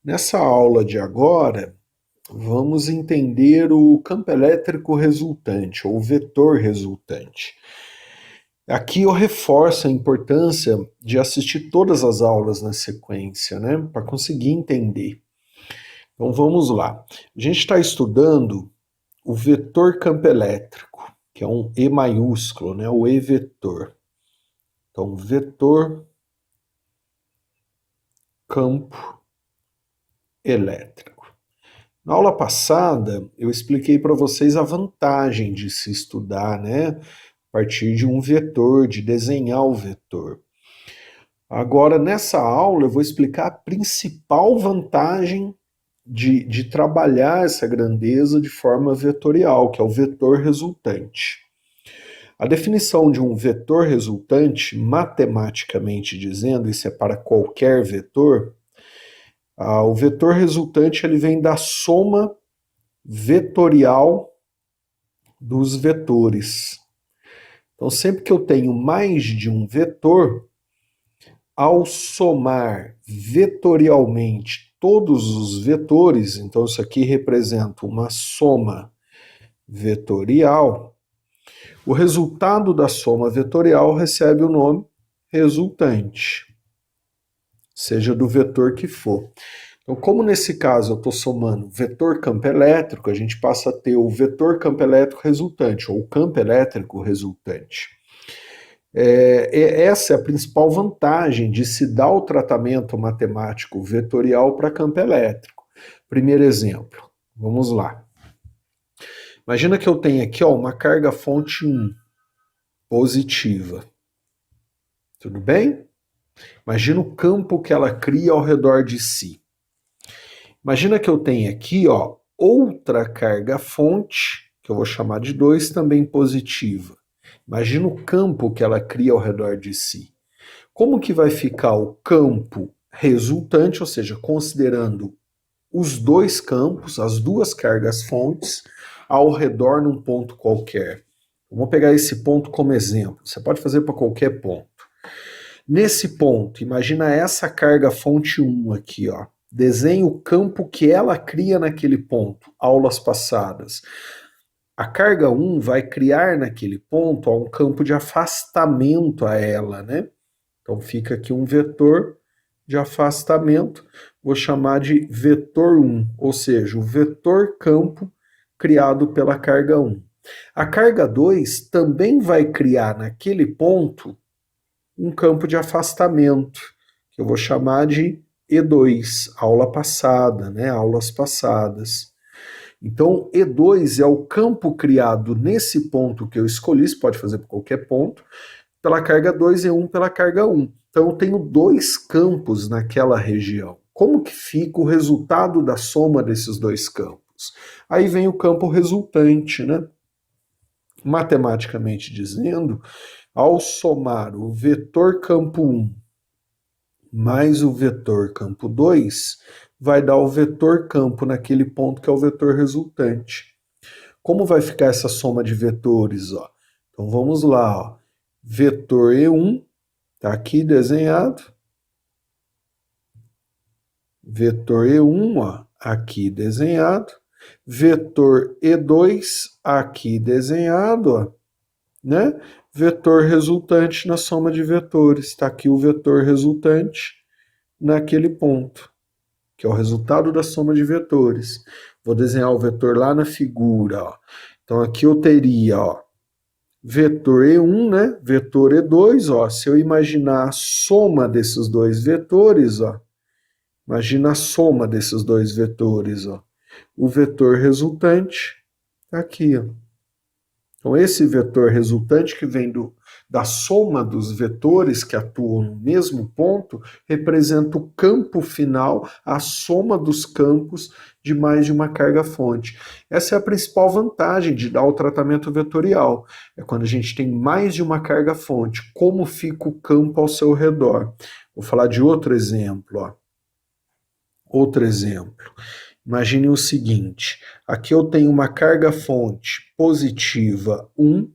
Nessa aula de agora, vamos entender o campo elétrico resultante, ou vetor resultante. Aqui eu reforço a importância de assistir todas as aulas na sequência, né, para conseguir entender. Então vamos lá. A gente está estudando o vetor campo elétrico, que é um E maiúsculo, né, o E-vetor. Então, vetor campo elétrico. Na aula passada, eu expliquei para vocês a vantagem de se estudar, né, a partir de um vetor, de desenhar o vetor. Agora, nessa aula, eu vou explicar a principal vantagem de trabalhar essa grandeza de forma vetorial, que é o vetor resultante. A definição de um vetor resultante, matematicamente dizendo, isso é para qualquer vetor, o vetor resultante ele vem da soma vetorial dos vetores. Então, sempre que eu tenho mais de um vetor, ao somar vetorialmente todos os vetores, então isso aqui representa uma soma vetorial, o resultado da soma vetorial recebe o nome resultante, seja do vetor que for. Então, como nesse caso eu estou somando vetor campo elétrico, a gente passa a ter o vetor campo elétrico resultante, ou campo elétrico resultante. Essa é a principal vantagem de se dar o tratamento matemático vetorial para campo elétrico. Primeiro exemplo, vamos lá. Imagina que eu tenho aqui uma carga fonte 1, positiva. Tudo bem? Imagina o campo que ela cria ao redor de si. Imagina que eu tenho aqui outra carga fonte, que eu vou chamar de 2, também positiva. Imagina o campo que ela cria ao redor de si. Como que vai ficar o campo resultante, ou seja, considerando os dois campos, as duas cargas fontes, ao redor num ponto qualquer? Vamos pegar esse ponto como exemplo. Você pode fazer para qualquer ponto. Nesse ponto, imagina essa carga fonte 1 aqui, Desenhe o campo que ela cria naquele ponto, aulas passadas. A carga 1 vai criar naquele ponto um campo de afastamento a ela, né? Então fica aqui um vetor de afastamento, vou chamar de vetor 1, ou seja, o vetor campo criado pela carga 1. A carga 2 também vai criar naquele ponto um campo de afastamento, que eu vou chamar de E2, aula passada, né? Aulas passadas. Então, E2 é o campo criado nesse ponto que eu escolhi, você pode fazer por qualquer ponto, pela carga 2 e 1 pela carga 1. Então, eu tenho dois campos naquela região. Como que fica o resultado da soma desses dois campos? Aí vem o campo resultante, né? Matematicamente dizendo, ao somar o vetor campo 1 mais o vetor campo 2, vai dar o vetor campo naquele ponto que é o vetor resultante. Como vai ficar essa soma de vetores? Então vamos lá. Vetor E1 está aqui desenhado. Vetor E1 aqui desenhado. Vetor E2 aqui desenhado, né? Vetor resultante na soma de vetores. Está aqui o vetor resultante naquele ponto, que é o resultado da soma de vetores. Vou desenhar o vetor lá na figura. Então aqui eu teria vetor E1, né? Vetor E2. Se eu imaginar a soma desses dois vetores, imagina a soma desses dois vetores. O vetor resultante está aqui. Então, esse vetor resultante que vem da soma dos vetores que atuam no mesmo ponto representa o campo final, a soma dos campos de mais de uma carga fonte. Essa é a principal vantagem de dar o tratamento vetorial. É quando a gente tem mais de uma carga fonte, como fica o campo ao seu redor. Vou falar de outro exemplo. Outro exemplo. Imagine o seguinte, aqui eu tenho uma carga fonte positiva 1,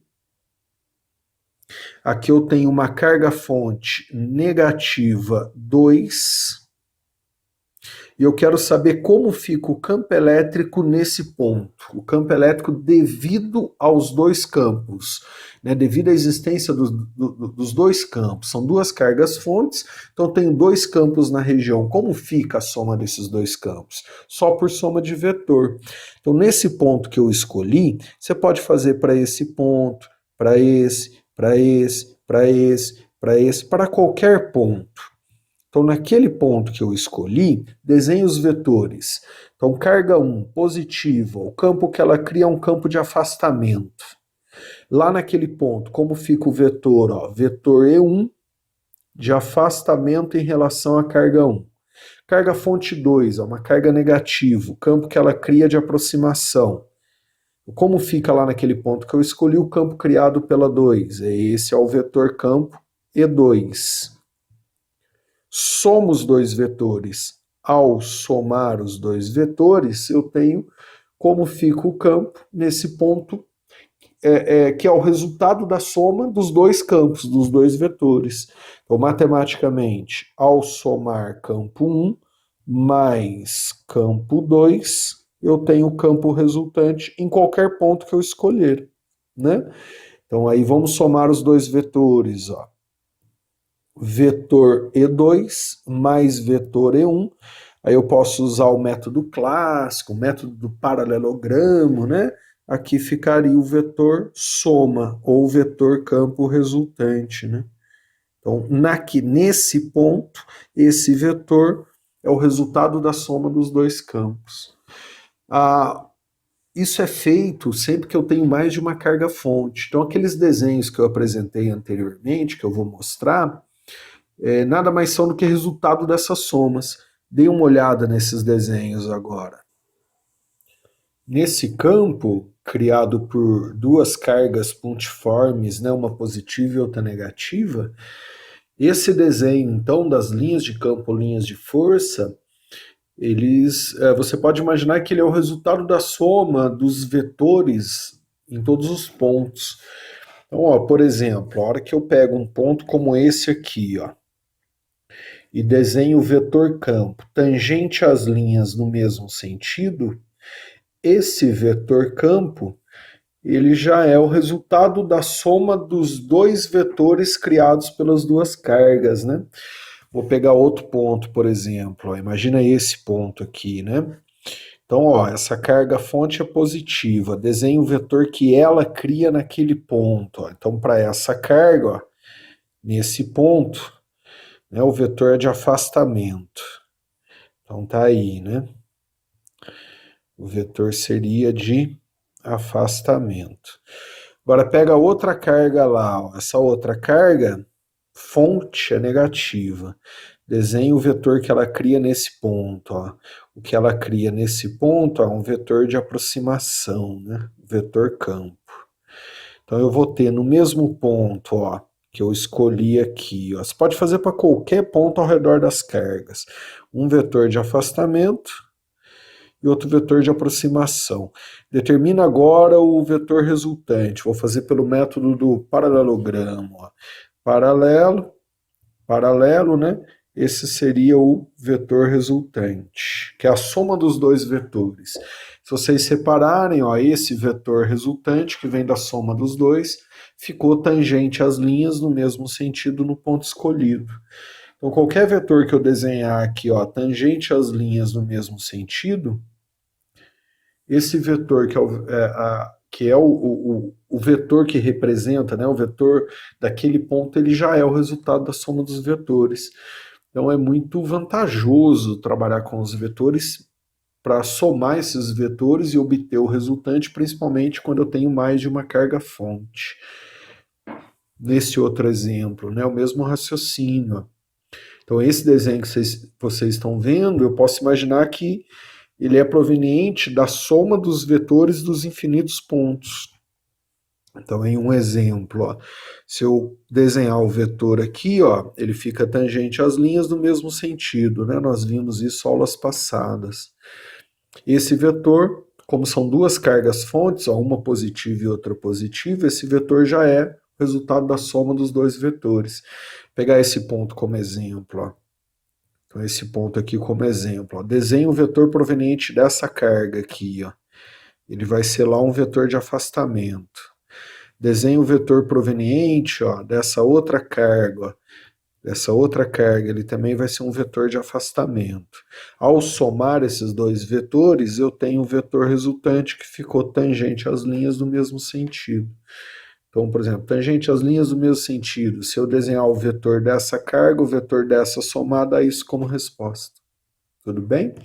aqui eu tenho uma carga fonte negativa 2, e eu quero saber como fica o campo elétrico nesse ponto. O campo elétrico devido aos dois campos, né, devido à existência dos dois campos. São duas cargas fontes, então tenho dois campos na região. Como fica a soma desses dois campos? Só por soma de vetor. Então, nesse ponto que eu escolhi, você pode fazer para esse ponto, para esse, para esse, para esse, para esse, para qualquer ponto. Então, naquele ponto que eu escolhi, desenhe os vetores. Então, carga 1, positiva, o campo que ela cria é um campo de afastamento. Lá naquele ponto, como fica o vetor? Ó, vetor E1 de afastamento em relação à carga 1. Carga fonte 2, ó, uma carga negativa, o campo que ela cria de aproximação. Como fica lá naquele ponto que eu escolhi o campo criado pela 2? Esse é o vetor campo E2. Somo os dois vetores. Ao somar os dois vetores, eu tenho como fica o campo nesse ponto, que é o resultado da soma dos dois campos, dos dois vetores. Então, matematicamente, ao somar campo 1 mais campo 2, eu tenho o campo resultante em qualquer ponto que eu escolher, né? Então, aí vamos somar os dois vetores, ó. Vetor E2 mais vetor E1. Aí eu posso usar o método clássico, o método do paralelogramo, né? Aqui ficaria o vetor soma, ou vetor campo resultante, né? Então, nesse ponto, esse vetor é o resultado da soma dos dois campos. Isso é feito sempre que eu tenho mais de uma carga fonte. Então, aqueles desenhos que eu apresentei anteriormente, que eu vou mostrar, nada mais são do que resultado dessas somas. Dê uma olhada nesses desenhos agora. Nesse campo, criado por duas cargas pontiformes, né, uma positiva e outra negativa, esse desenho, então, das linhas de campo, linhas de força, você pode imaginar que ele é o resultado da soma dos vetores em todos os pontos. Então, ó, por exemplo, a hora que eu pego um ponto como esse aqui, ó, e desenho o vetor campo tangente às linhas no mesmo sentido, esse vetor campo, ele já é o resultado da soma dos dois vetores criados pelas duas cargas, né? Vou pegar outro ponto, por exemplo, ó, imagina esse ponto aqui, né? Então, ó, essa carga fonte é positiva, desenho o vetor que ela cria naquele ponto, ó. Então, para essa carga, ó, nesse ponto, né, o vetor é de afastamento. Então tá aí, né? O vetor seria de afastamento. Agora pega outra carga lá, ó. Essa outra carga, fonte é negativa. Desenhe o vetor que ela cria nesse ponto, ó. O que ela cria nesse ponto é um vetor de aproximação, né? Vetor campo. Então eu vou ter no mesmo ponto, ó, que eu escolhi aqui, ó. Você pode fazer para qualquer ponto ao redor das cargas. Um vetor de afastamento e outro vetor de aproximação. Determina agora o vetor resultante. Vou fazer pelo método do paralelogramo. Ó. Paralelo, paralelo, né? Esse seria o vetor resultante, que é a soma dos dois vetores. Se vocês separarem, ó, esse vetor resultante, que vem da soma dos dois, ficou tangente às linhas no mesmo sentido no ponto escolhido. Então, qualquer vetor que eu desenhar aqui, ó, tangente às linhas no mesmo sentido, esse vetor que é o vetor que representa, né, o vetor daquele ponto, ele já é o resultado da soma dos vetores. Então é muito vantajoso trabalhar com os vetores para somar esses vetores e obter o resultante, principalmente quando eu tenho mais de uma carga fonte. Nesse outro exemplo, né, o mesmo raciocínio. Então esse desenho que vocês estão vendo, eu posso imaginar que ele é proveniente da soma dos vetores dos infinitos pontos. Então, em um exemplo, ó, se eu desenhar o vetor aqui, ó, ele fica tangente às linhas no mesmo sentido, né? Nós vimos isso aulas passadas. Esse vetor, como são duas cargas fontes, ó, uma positiva e outra positiva, esse vetor já é o resultado da soma dos dois vetores. Vou pegar esse ponto como exemplo, ó. Então, esse ponto aqui como exemplo. Ó. Desenho um vetor proveniente dessa carga aqui. Ó. Ele vai ser lá um vetor de afastamento. Desenho um vetor proveniente ó, dessa outra carga. Ó. Essa outra carga, ele também vai ser um vetor de afastamento. Ao somar esses dois vetores, eu tenho um vetor resultante que ficou tangente às linhas do mesmo sentido. Então, por exemplo, tangente às linhas do mesmo sentido, se eu desenhar o vetor dessa carga, o vetor dessa somado a isso como resposta. Tudo bem?